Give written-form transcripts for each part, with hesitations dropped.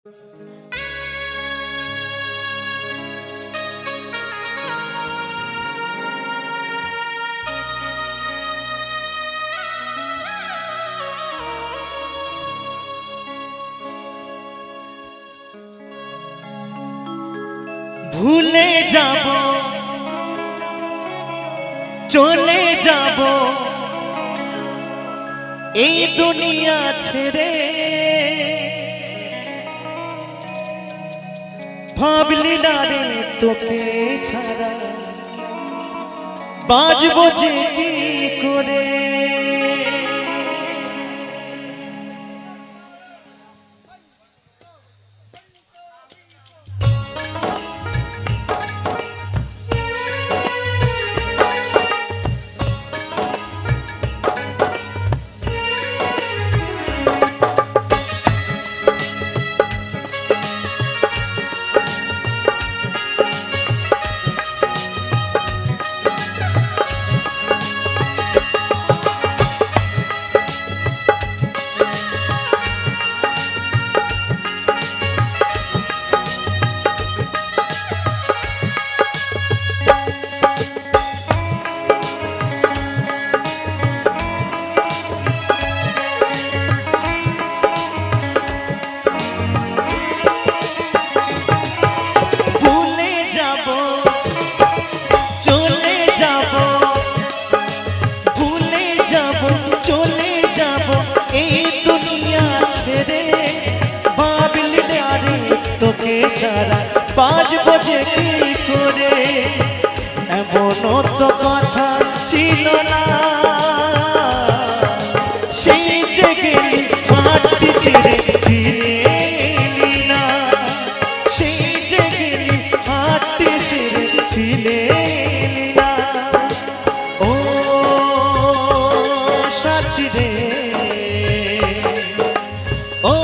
ভুলে যাব, চলে যাব এই দুনিয়া ছেড়ে। ভাবলি না রে তোকে ছাড়া বাঁচবো যে কি করে। বাঁচবো যে কি করে, এমনও তো কথা ছিল না। সেই যে গেলি হাতটি ছেড়ে ফিরে এলি না। সেই যে গেলি হাতটি ছেড়ে ফিরে এলি না। ও সাথী রে, ও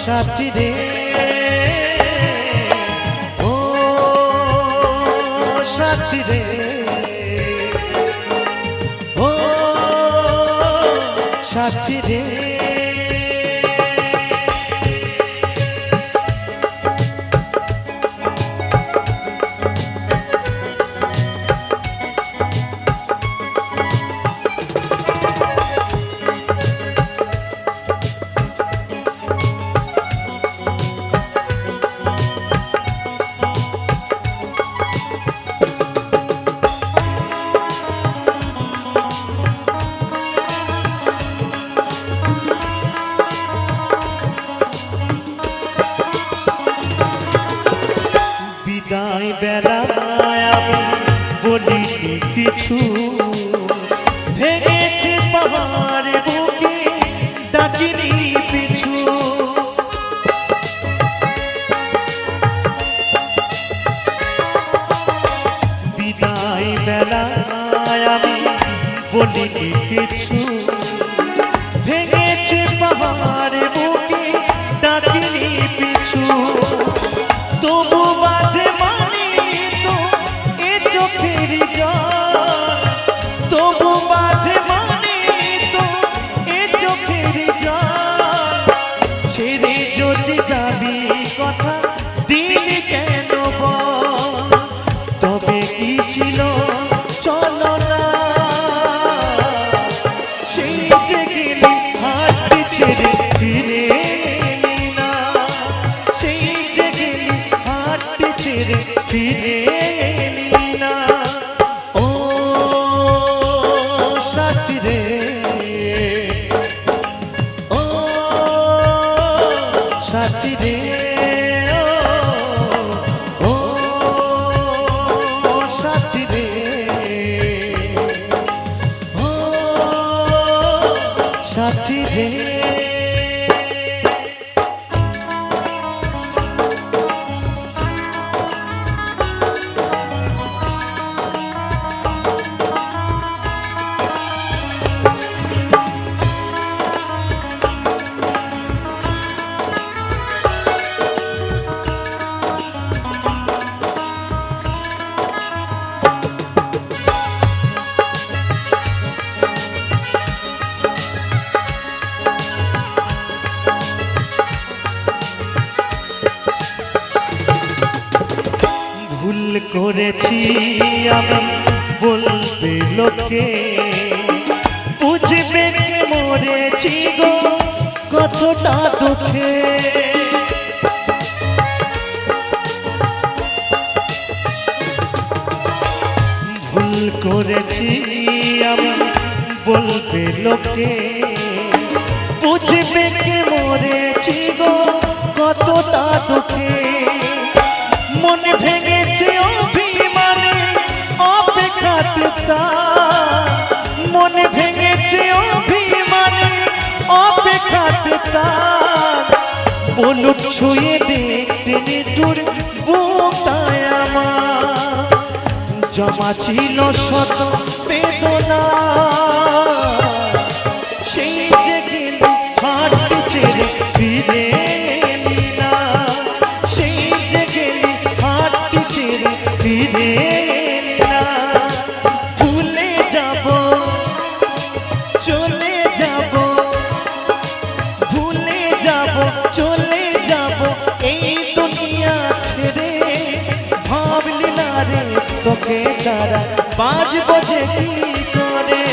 সাথী রে, সাথী রে, ও সাথী রে। বিদায় বেলায় আমি বলিনি কিছু, ভেঙেছে পাহাড় বুকে ডাকিনি পিছু। বিদায় বেলায় আমি বলিনি কিছু, ভেঙেছে পাহাড় বুকে ডাকিনি পিছু। তবু বাঁধে মানি তো এ চোখের জল, তবু বাঁধে মানি তো এ চোখের জল। ছেড়ে যদি যাবি কথা দিলি কেন বল, তবে কি ছিল চলো না। সেই যে গেলি হাতটি ছেড়ে ফিরে এলি না। সেই যে গেলি হাতটি ছেড়ে ফিরে এলি না। ও সাথী রে, ও সাথী রে, ও সাথী রে, ও সাথী রে। করেছি আমি বলবে লোকে, বুঝবে কে মরেছি গো কতটা দুঃখে। ভুল করেছি আমি বলবে লোকে, বুঝবে কে মরেছি গো কতটা দুঃখে। মন ভেঙেছে অভিমানে অপেক্ষাতে তার, মন ভেঙেছে অভিমানে অপেক্ষাতে তার। বলুক ছুঁয়ে দেখতে নিঠুর বুকটায় আমার, জমা ছিল শত বেদনা। সেই যে গেলি হাত ছেড়ে ফিরে এলি না, সেই যে গেলি হাত ছেড়ে ফিরে এলি না। ভুলে যাব চলে যাব, ভুলে যাব চলে যাব এই দুনিয়া ছেড়ে। ভাবলি না রে তোকে ছাড়া বাঁচবো যে কি করে,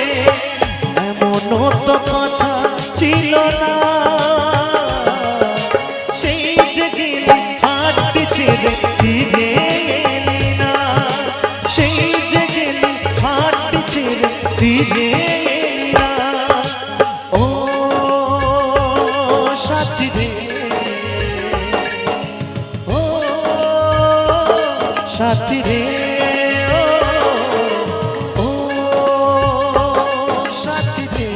এমনও তো কথা ছিল না। সেই যে গেলি হাত ছেড়ে ফিরে এলি না, সেই যে গেলি হাত ছেড়ে ফিরে এলি না। ও সাথী রে, ও সাথী রে, ও সাথী রে,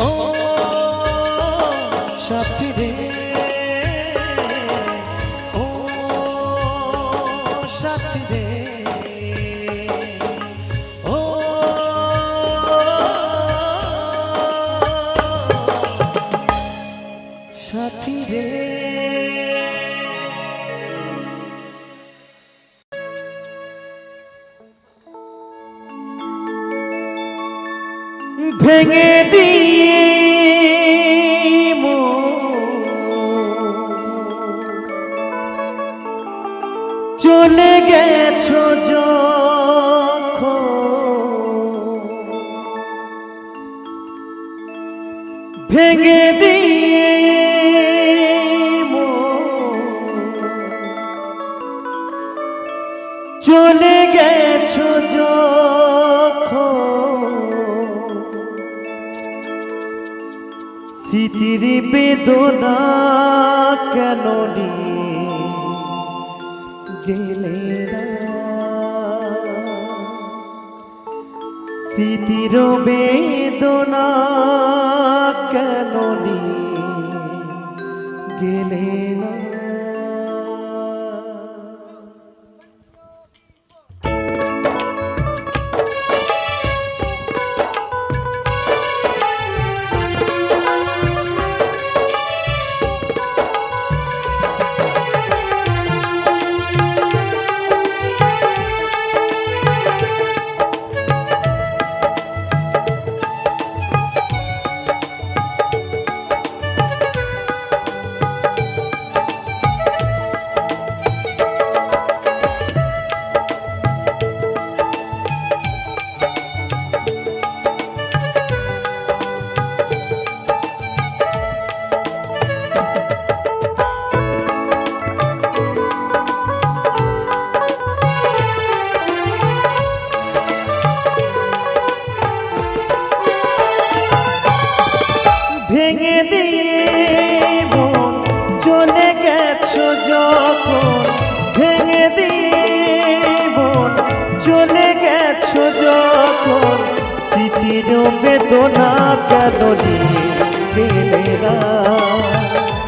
ও সাথী রে, ও সাথী রে, ও সাথী রে। ভেঙে দিয়ে চলে গেছো যখন, ভেঙে দিয়ে চলে গেছো যখন, স্মৃতির বেদনা কেন নিয়ে গেলে না, স্মৃতির বেদনা কেন নিয়ে গেলে না। ভেঙে দিয়ে মন চলে গেছো যখন, ভেঙে দিয়ে মন চলে গেছো যখন, স্মৃতির বেদনা কেন নিয়ে গেলে না,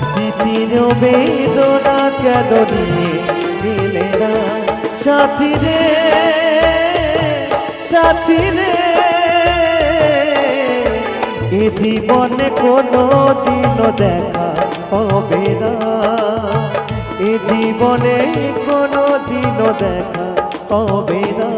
স্মৃতির বেদনা কেন নিয়ে গেলে না। সাথী রে, সাথী রে, এ জীবনে কোনো দিনও দেখা হবে না, এ জীবনে কোনো দিনও দেখা হবে না।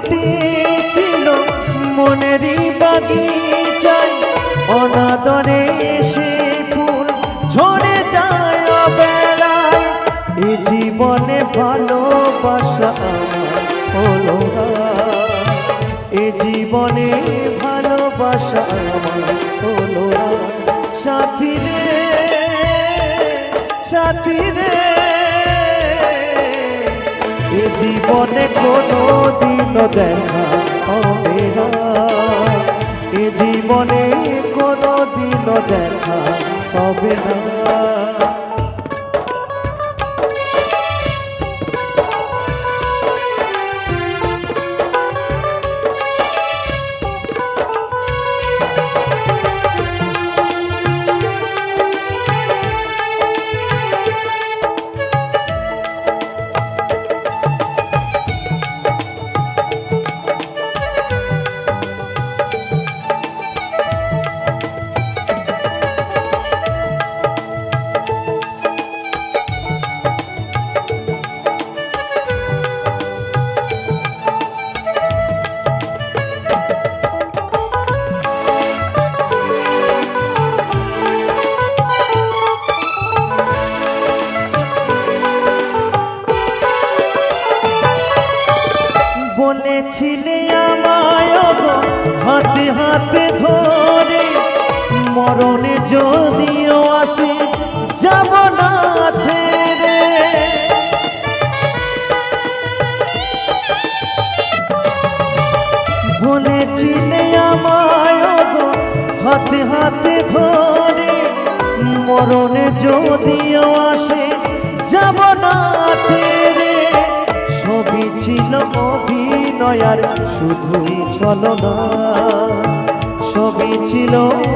ফুটেছিল মনেরই বাগিচায়, অনাদরে সে ফুল ঝরে যায় অবেলায়। এ জীবনে ভালোবাসা আমার হলো না, এ জীবনে ভালোবাসা আমার হলো না। সাথী রে সাথী রে, এ জীবনে কোনো দিন দেখা হবে না, এ জীবনে কোনো দিন দেখা হবে না। বলেছিলে আমায় গো হাতে হাতে ধরে, মরণে যদিও আসে যাব না ছেড়ে। বলেছিলে আমায় গো হাতে হাতে ধরে, মরণে যদিও আসে যাব না ছেড়ে। সবই ছিল অভিনয়ার শুধুই ছলনা, সবই ছিল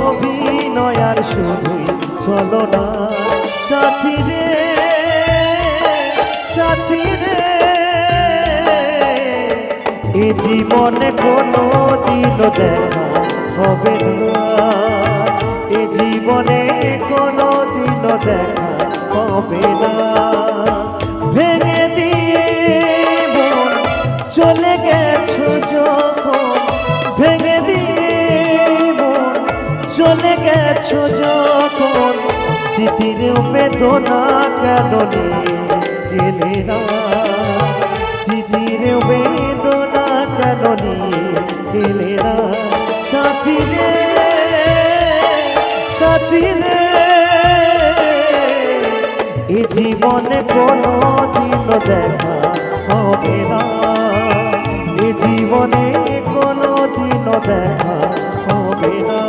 অভিনয়ার শুধুই ছলনা। সাথী রে সাথী রে, এ জীবনে কোনো দিন দেখা হবে না, এ জীবনে কোনো দিন দেখা হবে না। ভেঙে দিয়ে চলে গেছো যখন, ভেঙে দিয়ে চলে গেছো যখন, স্মৃতির বেদনা কেন নিয়ে গেলে না, স্মৃতির বেদনা কেন নিয়ে গেলে না। সাথী রে সাথী রে, এ জীবনে কোনো দিন দেখা হবে না, এ জীবনে কোনো দিন দেখা হবে না,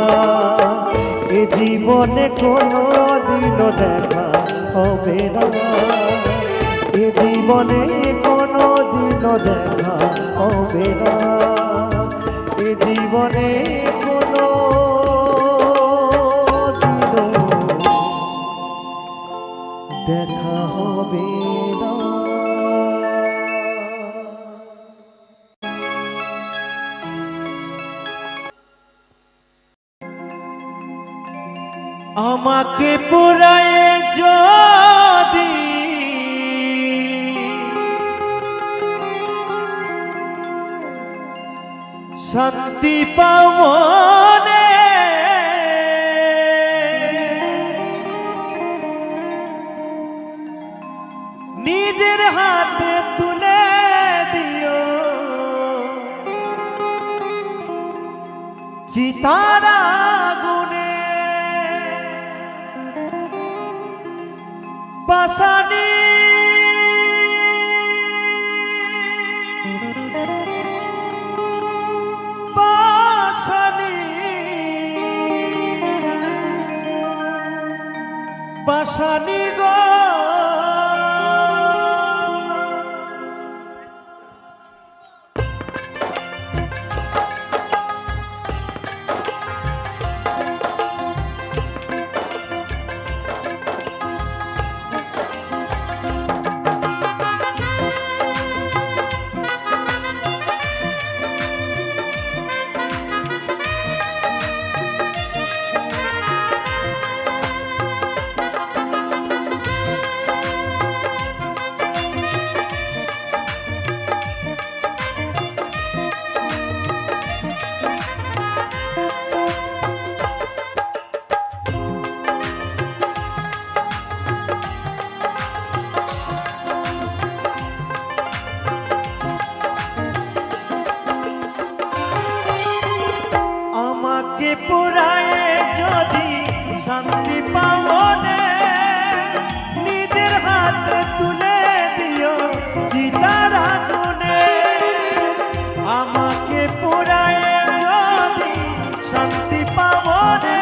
এ জীবনে কোনো দিন দেখা হবে না, এ জীবনে কোনো দিন দেখা হবে না, এ জীবনে কোনো দিন দেখা হবে না। আমাকে পুরায় যদি শান্তি পাওনে, নিজের হাতে তুলে দিও চিতারা গুনে। পাশানি পাশানি পাশানি গো, পুরায় যদি শান্তি পাওনে নিজের হাতে তুলে দিও চিতার আগুনে আমাকে পুরায় যদি শান্তি পাওনে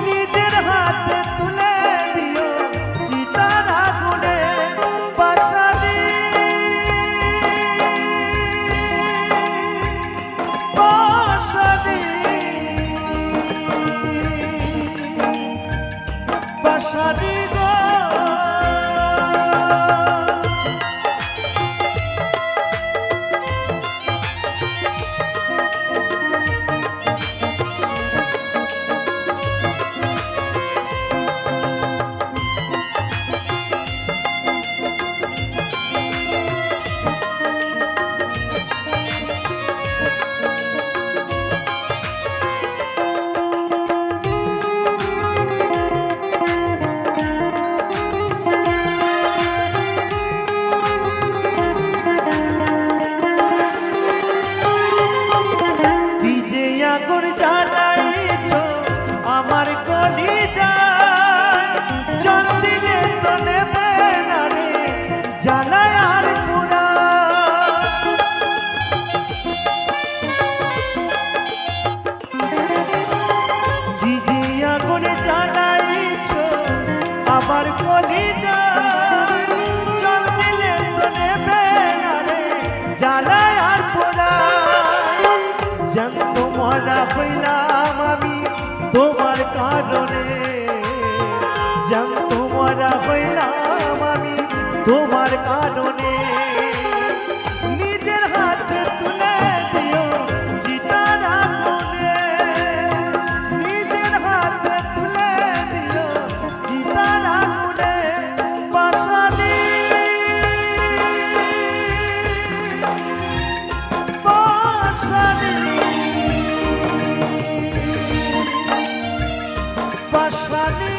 নিজের হাতে তুলে দিও চিতার আগুনে বাসানি বাসানি বাসানি গো আমার কলিজায় জল দিলে তো নেবে না রে জ্বালায় আর পুরা কি যে আগুন জ্বালাইছ আমার কলিজায় জল দিলে তো নেবে না রে জ্বালায় আর পুরা জানত মরা হইলাম আমি তোমার কারণে জানত মরা হইলাম আমি তোমার কারণে নিজের হাতে তুলে দিও চিতার আগুনে নিজের হাতে তুলে দিও চিতার আগুনে বাসানি বাসানি বাসানি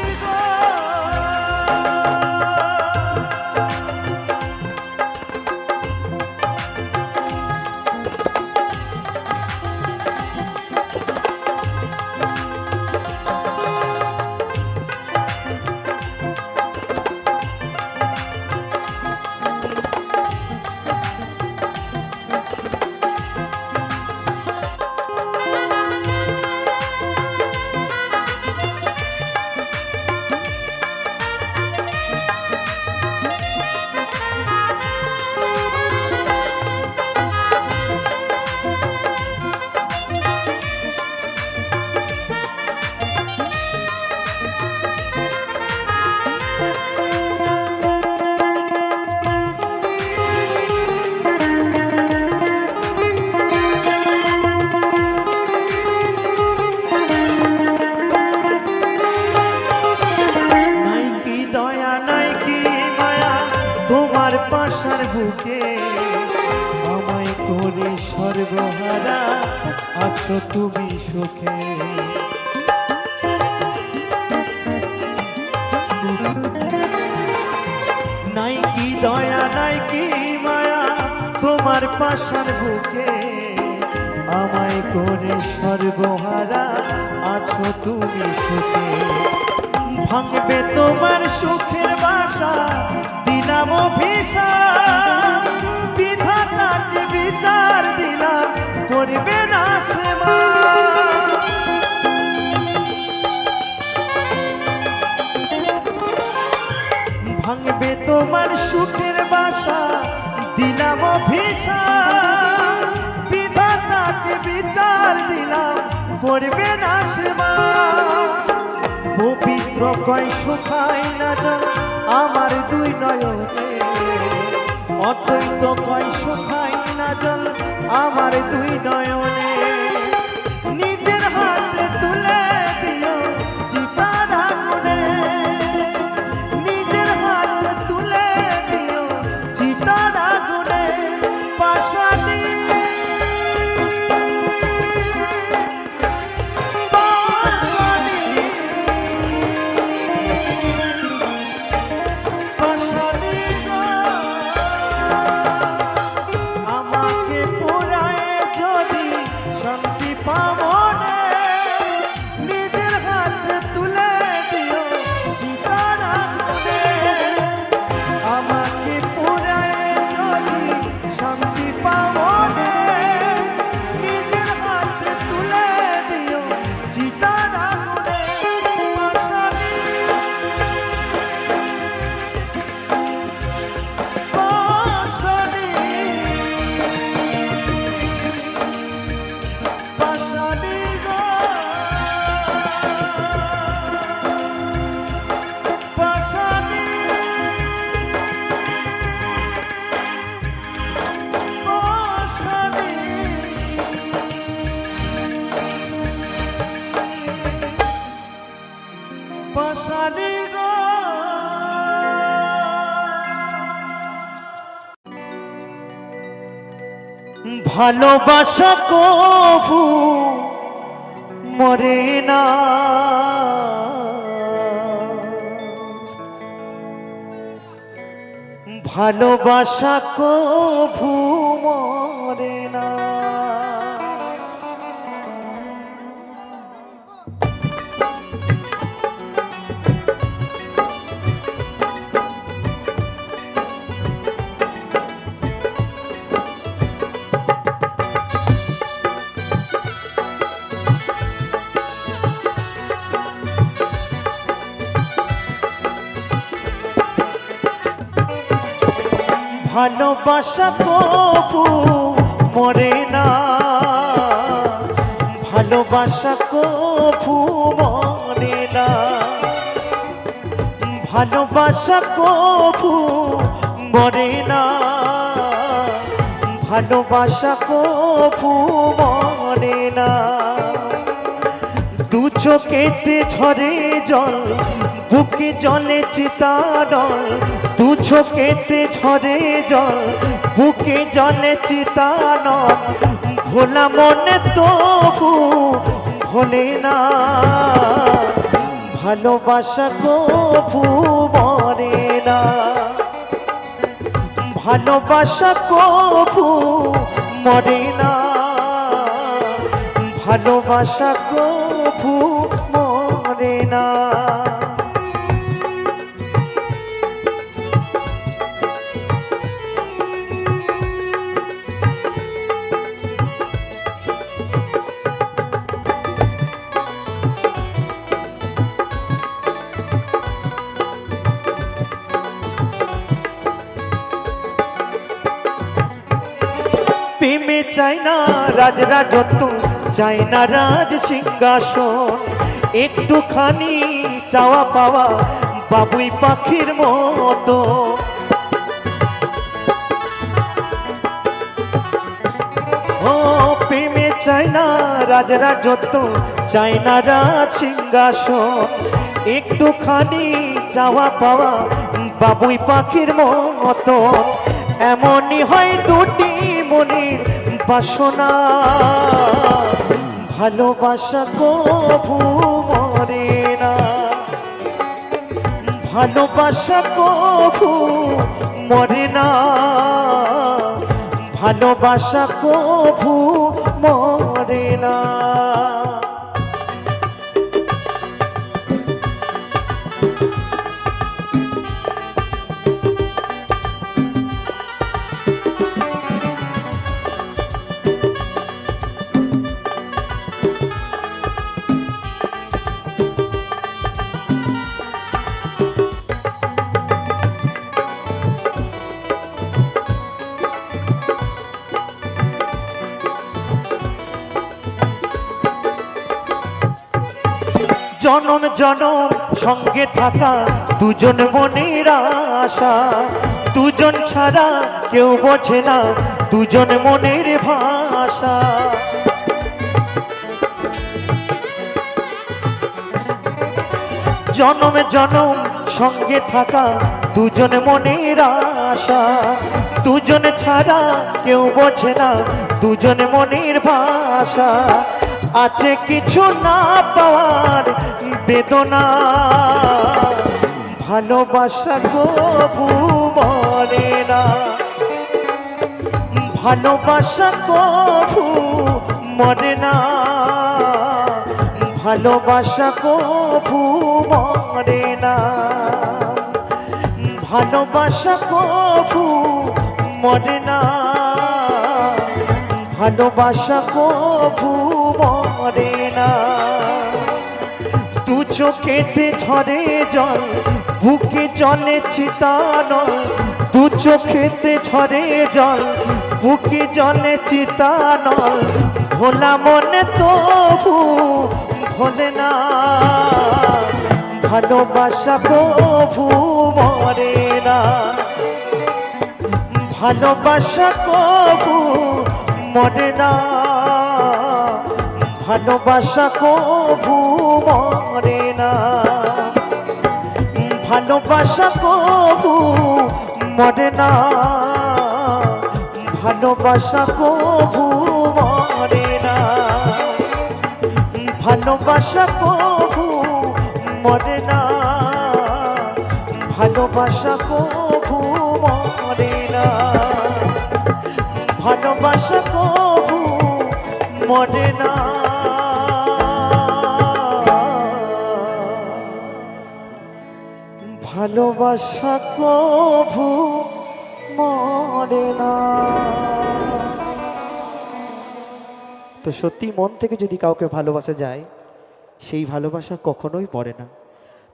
গো পাশার বুকে আমায় করে সর্বহারা আছো তুমি সুখে নাই কি দয়া নাই কি মায়া তোমার পাশার বুকে আমায় করে সর্বহারা আছো তুমি সুখে ভাঙবে তোমার সুখের বাসা দিলাম অভিশাপ বিধাতাকে বিচার দিলাম করবে না সেবা ভাঙবে তোমার সুখের বাসা দিলাম অভিশাপ বিধাতাকে বিচার দিলাম করবে না সেবা পবিত্র কয় শুকায় না জল আমার দুই নয়নে অদ্বৈত কয় শুকায় না জল আমার দুই নয়নে নিজের হাতে তুলে দিও চিতার আগুনে নিজের হাতে তুলে দিও চিতার আগুনে পাশানি আমাকে পোড়ায় ভালোবাসা কভু মরে না, ভালোবাসা কভু মরে না। ভালোবাসা কভু মরে না, ভালোবাসা কভু মরে না, ভালোবাসা কভু মরে না, ভালোবাসা কভু মরে না। দু চোখেতে ঝরে জল, বুকে জলে চিতারল, দু চোখেতে ঝরে জল, বুকে জলে চিতারল, ভোলা মনে তবু ভোলে না, ভালোবাসা কভু মরে না, ভালোবাসা কভু মরে না, ভালোবাসা কভু মরে না। প্রেমে চাই না রাজরাজত্ব, চাই না রাজ সিংহাসন, একটুখানি চাওয়া পাওয়া বাবুই পাখির মতো। ও প্রেমে চাই না রাজরাজত্ব, চাই না রাজ সিংহাসন, একটুখানি চাওয়া পাওয়া বাবুই পাখির মতো। এমনই হয় দুটি মনের বাসনা, ভালোবাসা কভু মরে না, ভালোবাসা কভু মরে না, ভালোবাসা কভু মরে না। জনম জনম সঙ্গে থাকা দুজন মনের আশা, দুজন ছাড়া কেউ বোঝে না দুজন মনের ভাষা। জনম জনম সঙ্গে থাকা দুজন মনের আশা, দুজন ছাড়া কেউ বোঝে না দুজন মনের ভাষা। আছে কিছু না পাওয়ার বেদনা, ভালোবাসা কভু মরে না, ভালোবাসা কভু মরে না, ভালোবাসা কভু মরে না, ভালোবাসা কভু মরে না, ভালোবাসা কভু মরে না। দু চোখেতে ঝরে জল, বুকে জলে চিতানল, দু চোখেতে ঝরে জল, বুকে জলে চিতানল, ভোলা মনে তবু ভোলে না, ভালোবাসা কভু মরে না, ভালোবাসা কভু মরে না, ভালোবাসা কভু মরে না, ভালোবাসা কভু মরে না, ভালোবাসা কভু মরে না, ভালোবাসা কভু মরে না, ভালোবাসা কভু মরে না, ভালোবাসা কভু মরে না। ভালোবাসা কভু মরে না। তো সত্যি মন থেকে যদি কাউকে ভালোবাসা যায়, সেই ভালোবাসা কখনোই পড়ে না।